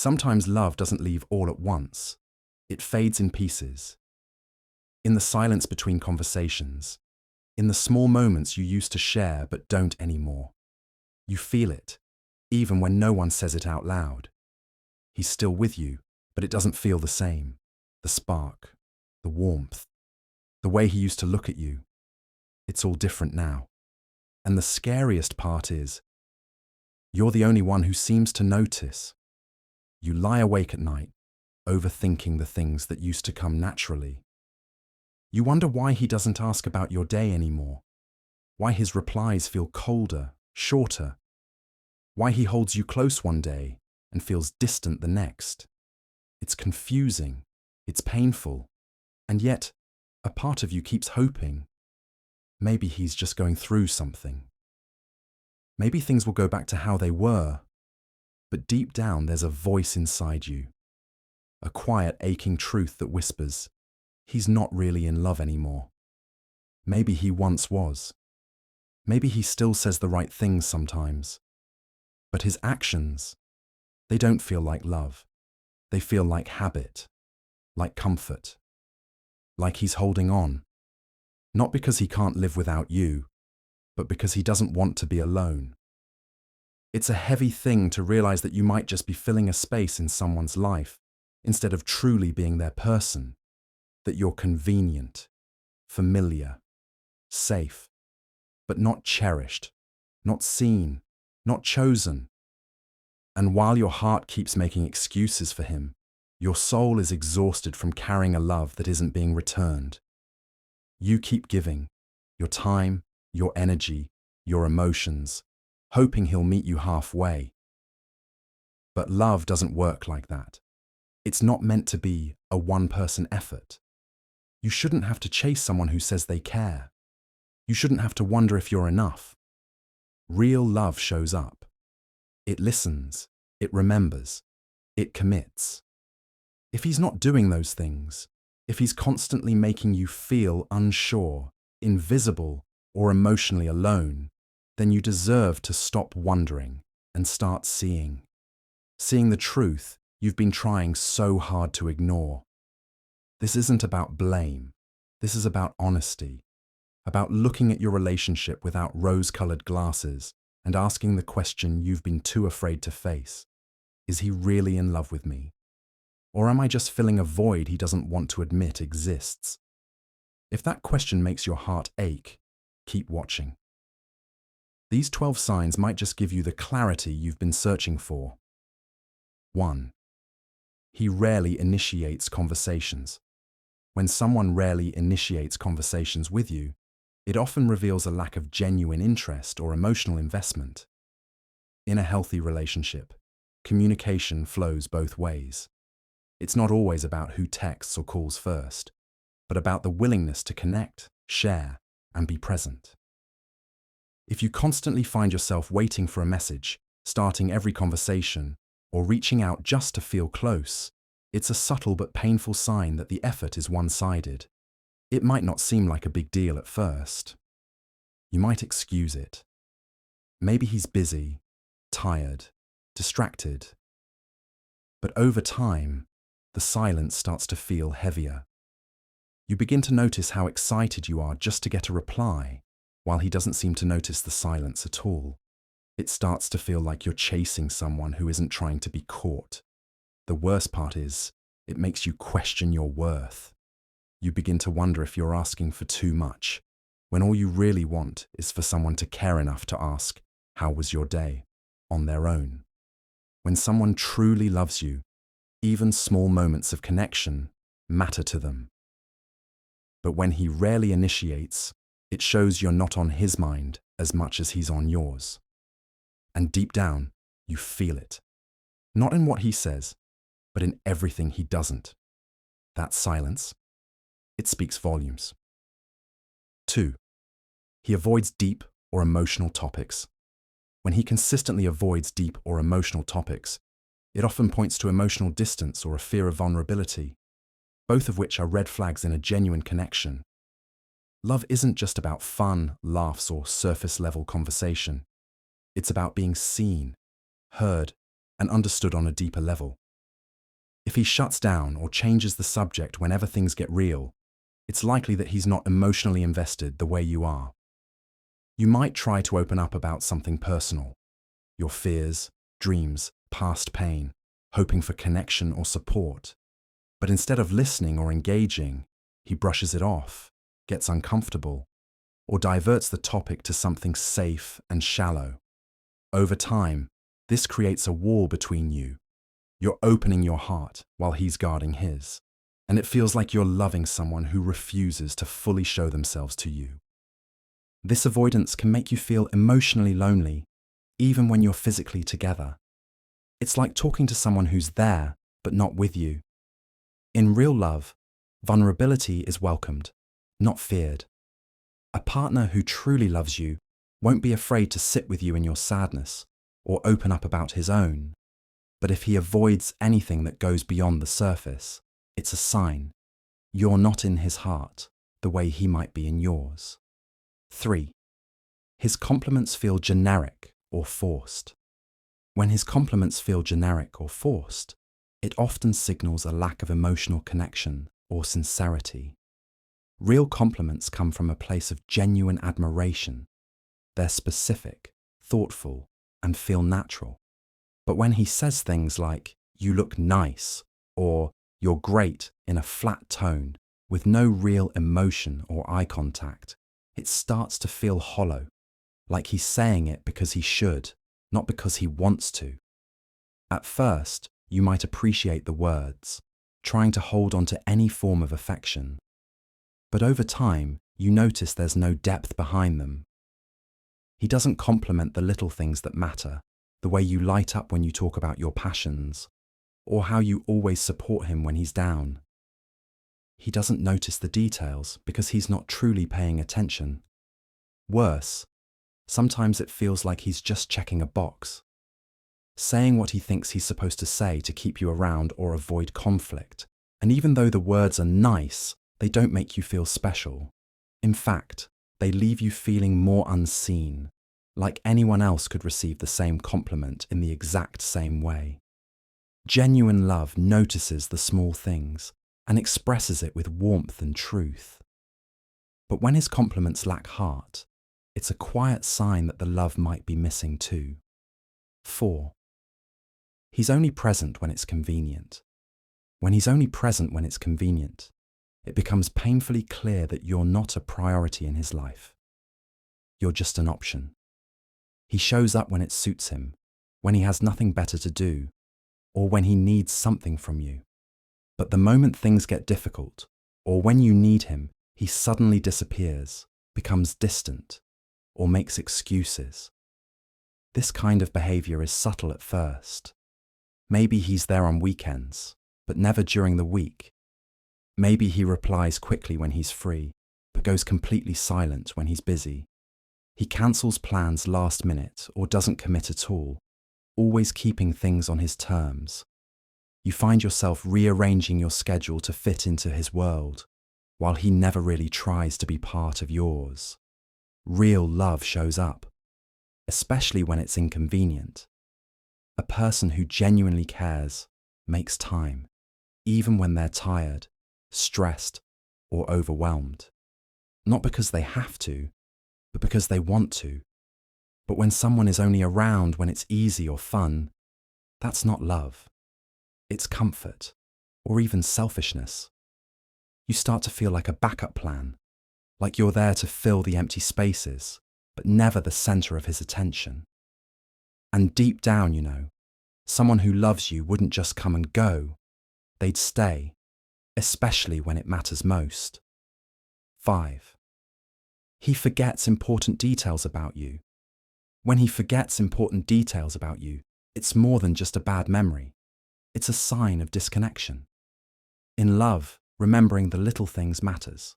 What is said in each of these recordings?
Sometimes love doesn't leave all at once. It fades in pieces. In the silence between conversations. In the small moments you used to share but don't anymore. You feel it, even when no one says it out loud. He's still with you, but it doesn't feel the same. The spark, the warmth, the way he used to look at you. It's all different now. And the scariest part is, you're the only one who seems to notice. You lie awake at night, overthinking the things that used to come naturally. You wonder why he doesn't ask about your day anymore, why his replies feel colder, shorter, why he holds you close one day and feels distant the next. It's confusing, it's painful, and yet a part of you keeps hoping. Maybe he's just going through something. Maybe things will go back to how they were, but deep down there's a voice inside you, a quiet, aching truth that whispers, he's not really in love anymore. Maybe he once was. Maybe he still says the right things sometimes. But his actions, they don't feel like love. They feel like habit, like comfort, like he's holding on. Not because he can't live without you, but because he doesn't want to be alone. It's a heavy thing to realize that you might just be filling a space in someone's life instead of truly being their person, that you're convenient, familiar, safe, but not cherished, not seen, not chosen. And while your heart keeps making excuses for him, your soul is exhausted from carrying a love that isn't being returned. You keep giving, your time, your energy, your emotions, hoping he'll meet you halfway. But love doesn't work like that. It's not meant to be a one-person effort. You shouldn't have to chase someone who says they care. You shouldn't have to wonder if you're enough. Real love shows up. It listens, it remembers, it commits. If he's not doing those things, if he's constantly making you feel unsure, invisible, or emotionally alone, then you deserve to stop wondering and start seeing. Seeing the truth you've been trying so hard to ignore. This isn't about blame. This is about honesty, about looking at your relationship without rose-colored glasses and asking the question you've been too afraid to face. Is he really in love with me? Or am I just filling a void he doesn't want to admit exists? If that question makes your heart ache, keep watching. These 12 signs might just give you the clarity you've been searching for. 1. He rarely initiates conversations. When someone rarely initiates conversations with you, it often reveals a lack of genuine interest or emotional investment. In a healthy relationship, communication flows both ways. It's not always about who texts or calls first, but about the willingness to connect, share, and be present. If you constantly find yourself waiting for a message, starting every conversation, or reaching out just to feel close, it's a subtle but painful sign that the effort is one-sided. It might not seem like a big deal at first. You might excuse it. Maybe he's busy, tired, distracted. But over time, the silence starts to feel heavier. You begin to notice how excited you are just to get a reply, while he doesn't seem to notice the silence at all. It starts to feel like you're chasing someone who isn't trying to be caught. The worst part is, it makes you question your worth. You begin to wonder if you're asking for too much, when all you really want is for someone to care enough to ask, "How was your day?" on their own. When someone truly loves you, even small moments of connection matter to them. But when he rarely initiates, it shows you're not on his mind as much as he's on yours. And deep down, you feel it. Not in what he says, but in everything he doesn't. That silence, it speaks volumes. 2. He avoids deep or emotional topics. When he consistently avoids deep or emotional topics, it often points to emotional distance or a fear of vulnerability, both of which are red flags in a genuine connection. Love isn't just about fun, laughs, or surface-level conversation. It's about being seen, heard, and understood on a deeper level. If he shuts down or changes the subject whenever things get real, it's likely that he's not emotionally invested the way you are. You might try to open up about something personal, your fears, dreams, past pain, hoping for connection or support. But instead of listening or engaging, he brushes it off, gets uncomfortable, or diverts the topic to something safe and shallow. Over time, this creates a wall between you. You're opening your heart while he's guarding his, and it feels like you're loving someone who refuses to fully show themselves to you. This avoidance can make you feel emotionally lonely, even when you're physically together. It's like talking to someone who's there, but not with you. In real love, vulnerability is welcomed, not feared. A partner who truly loves you won't be afraid to sit with you in your sadness or open up about his own. But if he avoids anything that goes beyond the surface, it's a sign you're not in his heart the way he might be in yours. 3. His compliments feel generic or forced. When his compliments feel generic or forced, it often signals a lack of emotional connection or sincerity. Real compliments come from a place of genuine admiration. They're specific, thoughtful, and feel natural. But when he says things like, "You look nice," or "You're great," in a flat tone, with no real emotion or eye contact, it starts to feel hollow, like he's saying it because he should, not because he wants to. At first, you might appreciate the words, trying to hold on to any form of affection. But over time, you notice there's no depth behind them. He doesn't compliment the little things that matter, the way you light up when you talk about your passions, or how you always support him when he's down. He doesn't notice the details because he's not truly paying attention. Worse, sometimes it feels like he's just checking a box, saying what he thinks he's supposed to say to keep you around or avoid conflict. And even though the words are nice, they don't make you feel special. In fact, they leave you feeling more unseen, like anyone else could receive the same compliment in the exact same way. Genuine love notices the small things and expresses it with warmth and truth. But when his compliments lack heart, it's a quiet sign that the love might be missing too. 4. He's only present when it's convenient. When he's only present when it's convenient, it becomes painfully clear that you're not a priority in his life. You're just an option. He shows up when it suits him, when he has nothing better to do, or when he needs something from you. But the moment things get difficult, or when you need him, he suddenly disappears, becomes distant, or makes excuses. This kind of behavior is subtle at first. Maybe he's there on weekends, but never during the week. Maybe he replies quickly when he's free, but goes completely silent when he's busy. He cancels plans last minute or doesn't commit at all, always keeping things on his terms. You find yourself rearranging your schedule to fit into his world, while he never really tries to be part of yours. Real love shows up, especially when it's inconvenient. A person who genuinely cares makes time, even when they're tired, stressed, or overwhelmed. Not because they have to, but because they want to. But when someone is only around when it's easy or fun, that's not love. It's comfort, or even selfishness. You start to feel like a backup plan, like you're there to fill the empty spaces, but never the center of his attention. And deep down, someone who loves you wouldn't just come and go. They'd stay, especially when it matters most. 5. He forgets important details about you. When he forgets important details about you, it's more than just a bad memory. It's a sign of disconnection. In love, remembering the little things matters.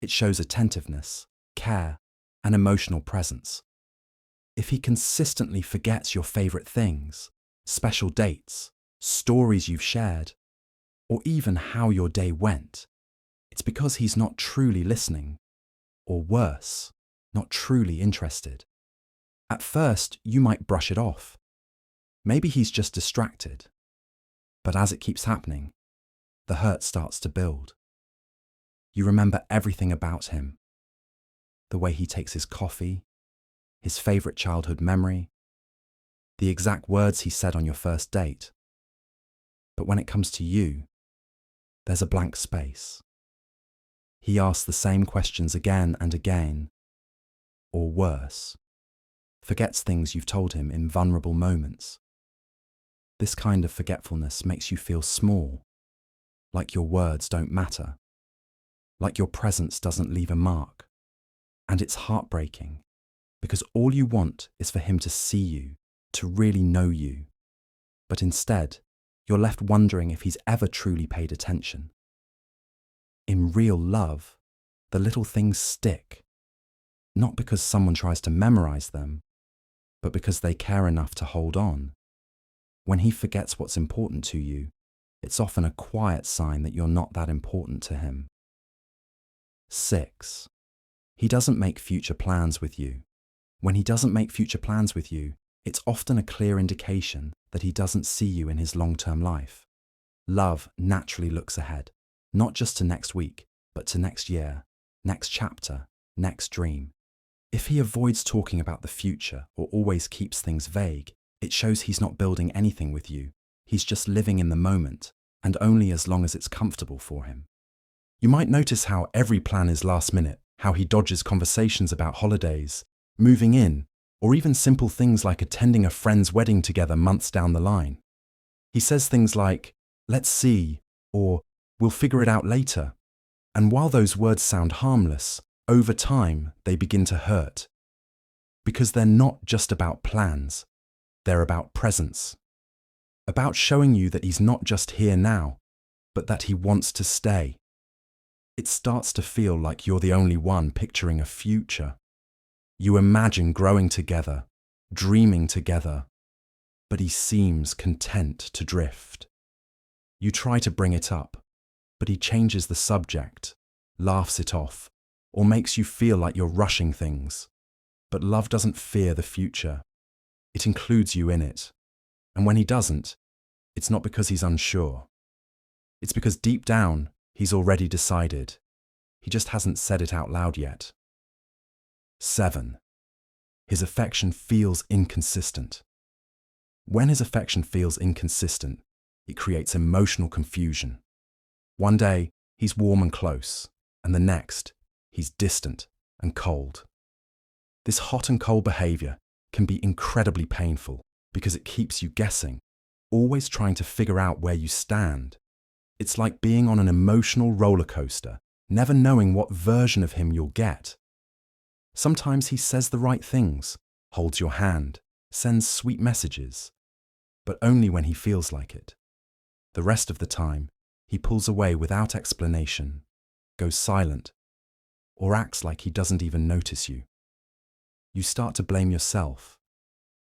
It shows attentiveness, care, and emotional presence. If he consistently forgets your favorite things, special dates, stories you've shared, or even how your day went, it's because he's not truly listening, or worse, not truly interested. At first, you might brush it off. Maybe he's just distracted. But as it keeps happening, the hurt starts to build. You remember everything about him. The way he takes his coffee, his favorite childhood memory, the exact words he said on your first date. But when it comes to you, there's a blank space. He asks the same questions again and again, or worse, forgets things you've told him in vulnerable moments. This kind of forgetfulness makes you feel small, like your words don't matter, like your presence doesn't leave a mark. And it's heartbreaking, because all you want is for him to see you, to really know you. But instead, you're left wondering if he's ever truly paid attention. In real love, the little things stick, not because someone tries to memorize them, but because they care enough to hold on. When he forgets what's important to you, it's often a quiet sign that you're not that important to him. 6. He doesn't make future plans with you. When he doesn't make future plans with you, it's often a clear indication that he doesn't see you in his long-term life. Love naturally looks ahead, not just to next week, but to next year, next chapter, next dream. If he avoids talking about the future or always keeps things vague, it shows he's not building anything with you. He's just living in the moment, and only as long as it's comfortable for him. You might notice how every plan is last minute, how he dodges conversations about holidays, moving in, or even simple things like attending a friend's wedding together months down the line. He says things like, "Let's see," or "We'll figure it out later." And while those words sound harmless, over time they begin to hurt. Because they're not just about plans, they're about presence. About showing you that he's not just here now, but that he wants to stay. It starts to feel like you're the only one picturing a future. You imagine growing together, dreaming together, but he seems content to drift. You try to bring it up, but he changes the subject, laughs it off, or makes you feel like you're rushing things. But love doesn't fear the future. It includes you in it. And when he doesn't, it's not because he's unsure. It's because deep down, he's already decided. He just hasn't said it out loud yet. 7. His affection feels inconsistent. When his affection feels inconsistent, it creates emotional confusion. One day, he's warm and close, and the next, he's distant and cold. This hot and cold behavior can be incredibly painful because it keeps you guessing, always trying to figure out where you stand. It's like being on an emotional roller coaster, never knowing what version of him you'll get. Sometimes he says the right things, holds your hand, sends sweet messages, but only when he feels like it. The rest of the time, he pulls away without explanation, goes silent, or acts like he doesn't even notice you. You start to blame yourself,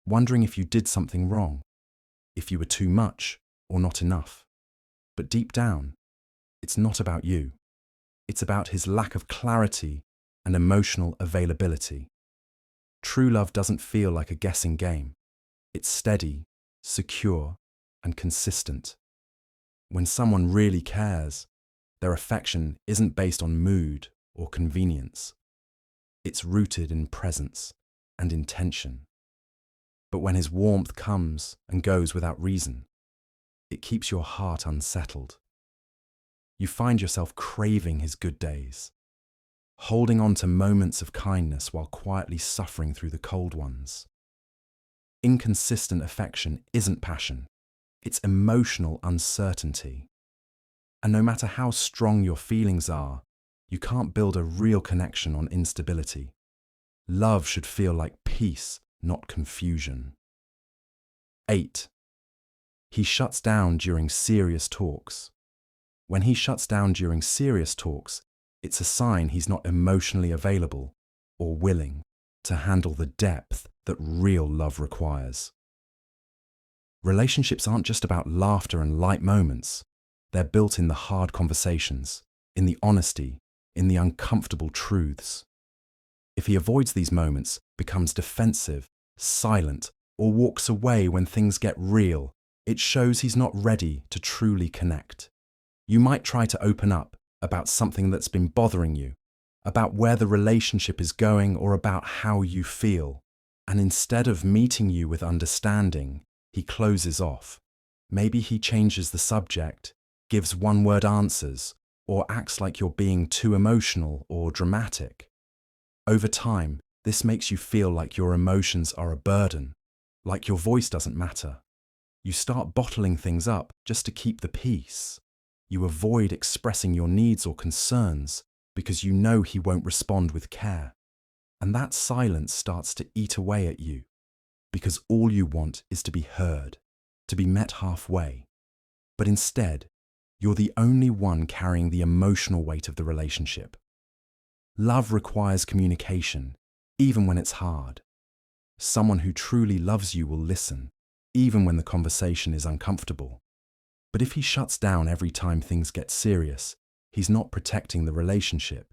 wondering if you did something wrong, if you were too much or not enough. But deep down, it's not about you. It's about his lack of clarity and emotional availability. True love doesn't feel like a guessing game. It's steady, secure, and consistent. When someone really cares, their affection isn't based on mood or convenience. It's rooted in presence and intention. But when his warmth comes and goes without reason, it keeps your heart unsettled. You find yourself craving his good days, holding on to moments of kindness while quietly suffering through the cold ones. Inconsistent affection isn't passion, it's emotional uncertainty. And no matter how strong your feelings are, you can't build a real connection on instability. Love should feel like peace, not confusion. 8. He shuts down during serious talks. When he shuts down during serious talks, it's a sign he's not emotionally available or willing to handle the depth that real love requires. Relationships aren't just about laughter and light moments. They're built in the hard conversations, in the honesty, in the uncomfortable truths. If he avoids these moments, becomes defensive, silent, or walks away when things get real, It shows he's not ready to truly connect. You might try to open up about something that's been bothering you, about where the relationship is going or about how you feel. And instead of meeting you with understanding, he closes off. Maybe he changes the subject, gives one-word answers, or acts like you're being too emotional or dramatic. Over time, this makes you feel like your emotions are a burden, like your voice doesn't matter. You start bottling things up just to keep the peace. You avoid expressing your needs or concerns because you know he won't respond with care. And that silence starts to eat away at you because all you want is to be heard, to be met halfway. But instead, you're the only one carrying the emotional weight of the relationship. Love requires communication, even when it's hard. Someone who truly loves you will listen, even when the conversation is uncomfortable. But if he shuts down every time things get serious, he's not protecting the relationship,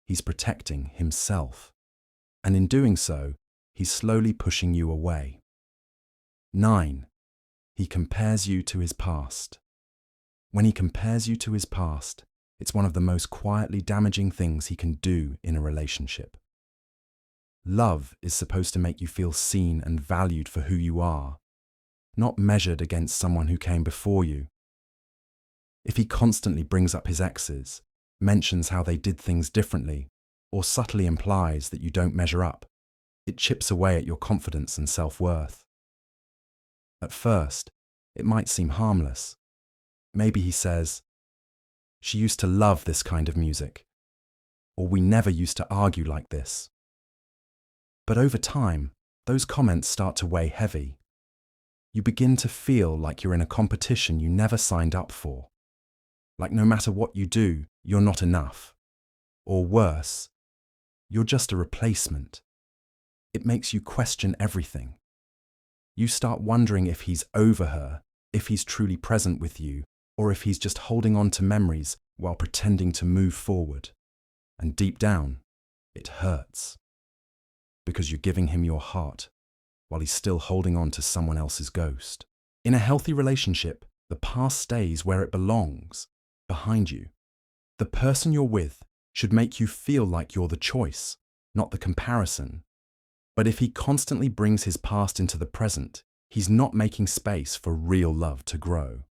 he's protecting himself. And in doing so, he's slowly pushing you away. 9. He compares you to his past. When he compares you to his past, it's one of the most quietly damaging things he can do in a relationship. Love is supposed to make you feel seen and valued for who you are, not measured against someone who came before you. If he constantly brings up his exes, mentions how they did things differently, or subtly implies that you don't measure up, it chips away at your confidence and self-worth. At first, it might seem harmless. Maybe he says, "She used to love this kind of music," or "We never used to argue like this." But over time, those comments start to weigh heavy. You begin to feel like you're in a competition you never signed up for. Like no matter what you do, you're not enough. Or worse, you're just a replacement. It makes you question everything. You start wondering if he's over her, if he's truly present with you, or if he's just holding on to memories while pretending to move forward. And deep down, it hurts. Because you're giving him your heart, while he's still holding on to someone else's ghost. In a healthy relationship, the past stays where it belongs, behind you. The person you're with should make you feel like you're the choice, not the comparison. But if he constantly brings his past into the present, he's not making space for real love to grow.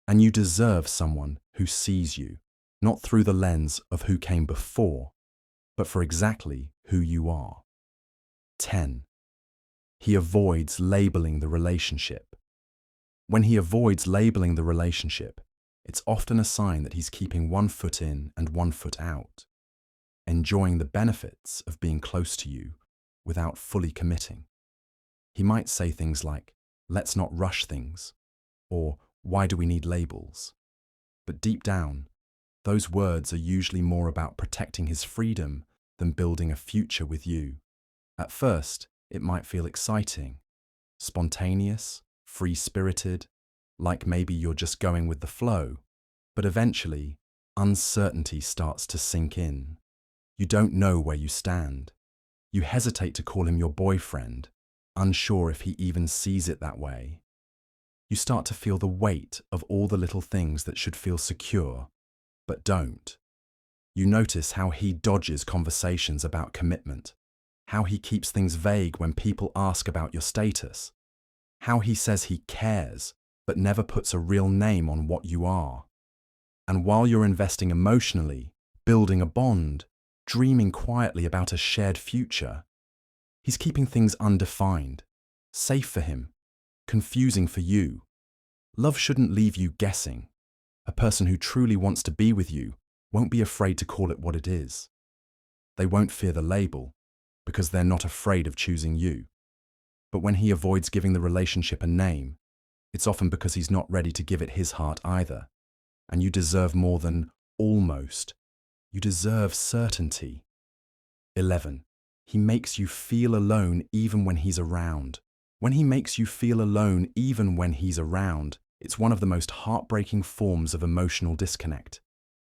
And you deserve someone who sees you, not through the lens of who came before, but for exactly who you are. 10. He avoids labeling the relationship. When he avoids labeling the relationship, it's often a sign that he's keeping one foot in and one foot out, enjoying the benefits of being close to you without fully committing. He might say things like, "Let's not rush things," or "Why do we need labels?" But deep down, those words are usually more about protecting his freedom than building a future with you. At first, it might feel exciting, spontaneous, free-spirited, like maybe you're just going with the flow. But eventually, uncertainty starts to sink in. You don't know where you stand. You hesitate to call him your boyfriend, unsure if he even sees it that way. You start to feel the weight of all the little things that should feel secure, but don't. You notice how he dodges conversations about commitment, how he keeps things vague when people ask about your status, how he says he cares, but never puts a real name on what you are. And while you're investing emotionally, building a bond, dreaming quietly about a shared future, he's keeping things undefined, safe for him, confusing for you. Love shouldn't leave you guessing. A person who truly wants to be with you won't be afraid to call it what it is. They won't fear the label, because they're not afraid of choosing you. But when he avoids giving the relationship a name, it's often because he's not ready to give it his heart either. And you deserve more than almost. You deserve certainty. 11. He makes you feel alone even when he's around. When he makes you feel alone even when he's around, it's one of the most heartbreaking forms of emotional disconnect.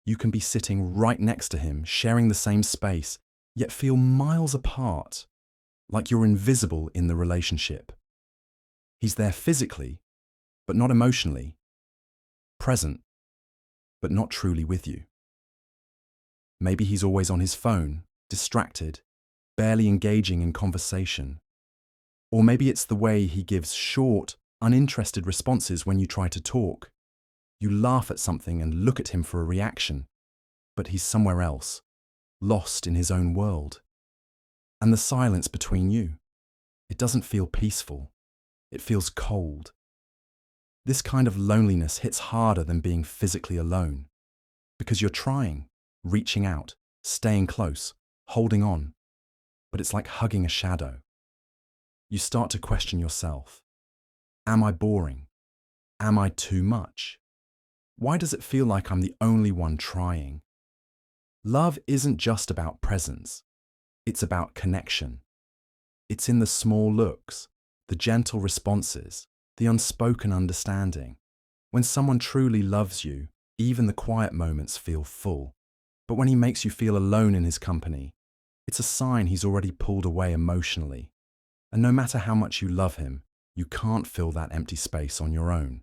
You can be sitting right next to him, sharing the same space, yet feel miles apart, like you're invisible in the relationship. He's there physically, but not emotionally, present, but not truly with you. Maybe he's always on his phone, distracted, barely engaging in conversation. Or maybe it's the way he gives short, uninterested responses when you try to talk. You laugh at something and look at him for a reaction, but he's somewhere else, lost in his own world. And the silence between you, it doesn't feel peaceful. It feels cold. This kind of loneliness hits harder than being physically alone, because you're trying, reaching out, staying close, holding on, but it's like hugging a shadow. You start to question yourself. Am I boring? Am I too much? Why does it feel like I'm the only one trying? Love isn't just about presence. It's about connection. It's in the small looks, the gentle responses, the unspoken understanding. When someone truly loves you, even the quiet moments feel full. But when he makes you feel alone in his company, it's a sign he's already pulled away emotionally. And no matter how much you love him, you can't fill that empty space on your own.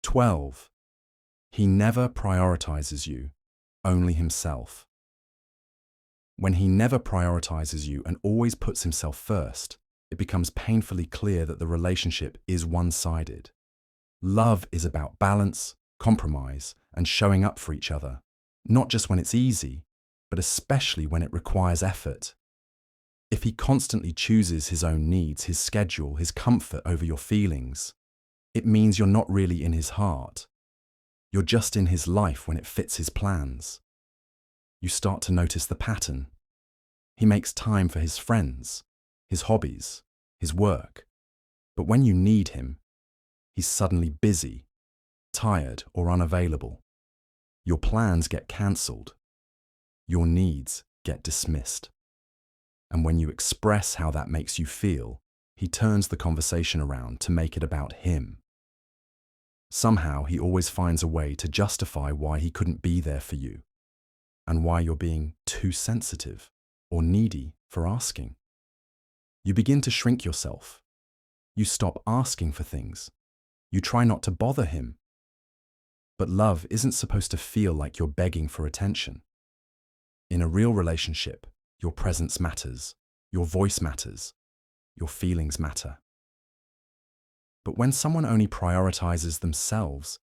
12. He never prioritizes you, only himself. When he never prioritizes you and always puts himself first, it becomes painfully clear that the relationship is one-sided. Love is about balance, compromise, and showing up for each other, not just when it's easy, but especially when it requires effort. If he constantly chooses his own needs, his schedule, his comfort over your feelings, it means you're not really in his heart. You're just in his life when it fits his plans. You start to notice the pattern. He makes time for his friends, his hobbies, his work. But when you need him, he's suddenly busy, tired, or unavailable. Your plans get cancelled. Your needs get dismissed. And when you express how that makes you feel, he turns the conversation around to make it about him. Somehow he always finds a way to justify why he couldn't be there for you, and why you're being too sensitive or needy for asking. You begin to shrink yourself. You stop asking for things. You try not to bother him. But love isn't supposed to feel like you're begging for attention. In a real relationship, your presence matters, your voice matters, your feelings matter. But when someone only prioritizes themselves,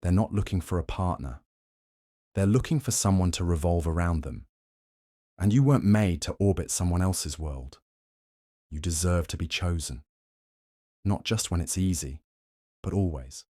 they're not looking for a partner. They're looking for someone to revolve around them. And you weren't made to orbit someone else's world. You deserve to be chosen. Not just when it's easy, but always.